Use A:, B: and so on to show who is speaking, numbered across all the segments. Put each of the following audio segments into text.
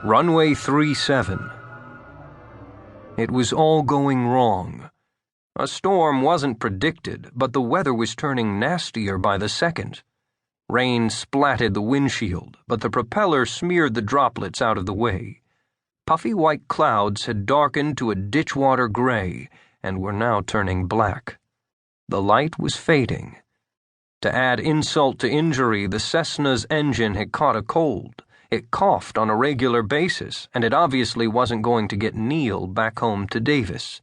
A: Runway 37. It was all going wrong. A storm wasn't predicted, but the weather was turning nastier by the second. Rain splatted the windshield, but the propeller smeared the droplets out of the way. Puffy white clouds had darkened to a ditchwater gray and were now turning black. The light was fading. To add insult to injury, the Cessna's engine had caught a cold. It coughed on a regular basis, and it obviously wasn't going to get Neil back home to Davis.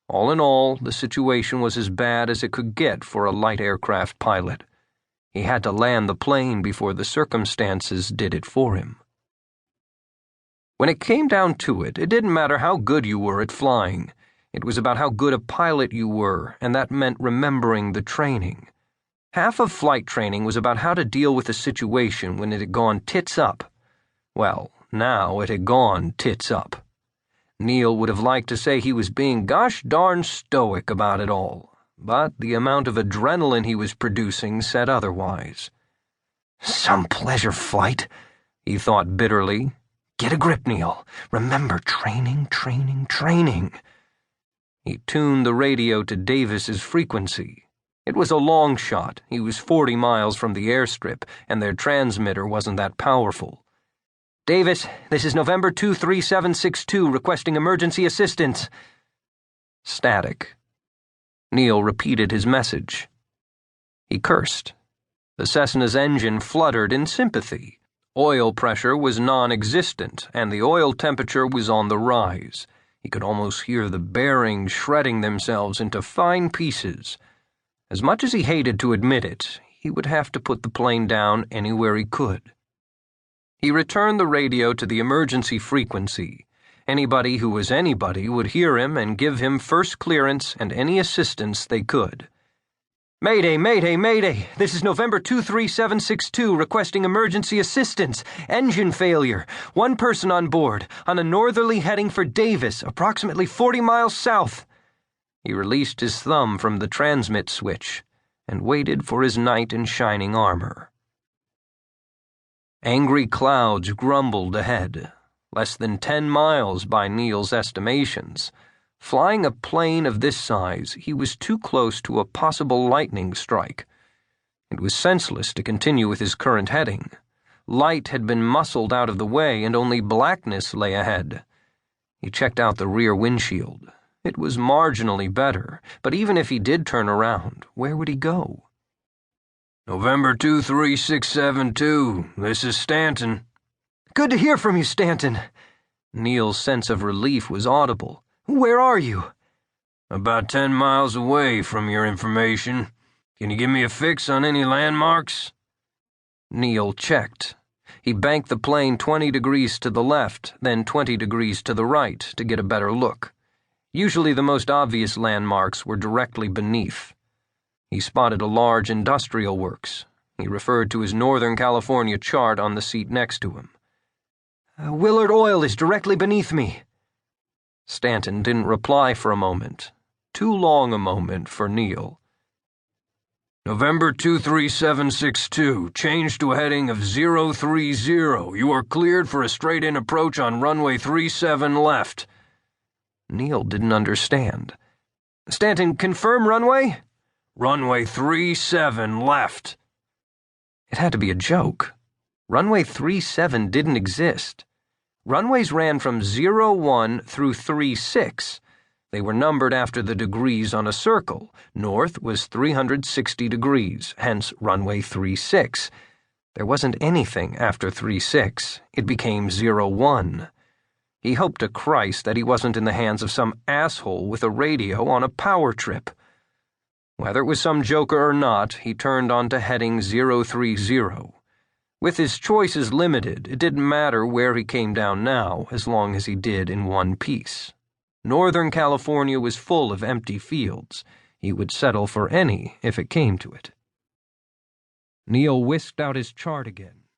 A: All in all, the situation was as bad as it could get for a light aircraft pilot. He had to land the plane before the circumstances did it for him. When it came down to it, it didn't matter how good you were at flying. It was about how good a pilot you were, and that meant remembering the training. Half of flight training was about how to deal with a situation when it had gone tits up. Well, now it had gone tits up. Neil would have liked to say he was being gosh darn stoic about it all, but the amount of adrenaline he was producing said otherwise. Some pleasure flight, he thought bitterly. Get a grip, Neil. Remember, training, training, training. He tuned the radio to Davis's frequency. It was a long shot. He was 40 miles from the airstrip, and their transmitter wasn't that powerful. Davis, this is November 23762 requesting emergency assistance. Static. Neil repeated his message. He cursed. The Cessna's engine fluttered in sympathy. Oil pressure was non-existent, and the oil temperature was on the rise. He could almost hear the bearings shredding themselves into fine pieces. As much as he hated to admit it, he would have to put the plane down anywhere he could. He returned the radio to the emergency frequency. Anybody who was anybody would hear him and give him first clearance and any assistance they could. Mayday, mayday, mayday! This is November 23762 requesting emergency assistance. Engine failure. One person on board, on a northerly heading for Davis, approximately 40 miles south. He released his thumb from the transmit switch and waited for his knight in shining armor. Angry clouds grumbled ahead, less than 10 miles by Neil's estimations. Flying a plane of this size, he was too close to a possible lightning strike. It was senseless to continue with his current heading. Light had been muscled out of the way, and only blackness lay ahead. He checked out the rear windshield. It was marginally better, but even if he did turn around, where would he go? November 23672, this is Stanton. Good to hear from you, Stanton. Neil's sense of relief was audible. Where are you? About 10 miles away from your information. Can you give me a fix on any landmarks? Neil checked. He banked the plane 20 degrees to the left, then 20 degrees to the right to get a better look. Usually the most obvious landmarks were directly beneath. He spotted a large industrial works. He referred to his Northern California chart on the seat next to him. Willard Oil is directly beneath me. Stanton didn't reply for a moment. Too long a moment for Neil. November 23762, change to a heading of 030. You are cleared for a straight-in approach on runway 37 left. Neil didn't understand. Stanton, confirm runway? Runway 37 left. It had to be a joke. Runway 37 didn't exist. Runways ran from 01 through 36. They were numbered after the degrees on a circle. North was 360 degrees, hence runway 36. There wasn't anything after 36. It became 01. He hoped to Christ that he wasn't in the hands of some asshole with a radio on a power trip. Whether it was some joker or not, he turned on to heading 030. With his choices limited, it didn't matter where he came down now, as long as he did in one piece. Northern California was full of empty fields. He would settle for any if it came to it. Neil whisked out his chart again.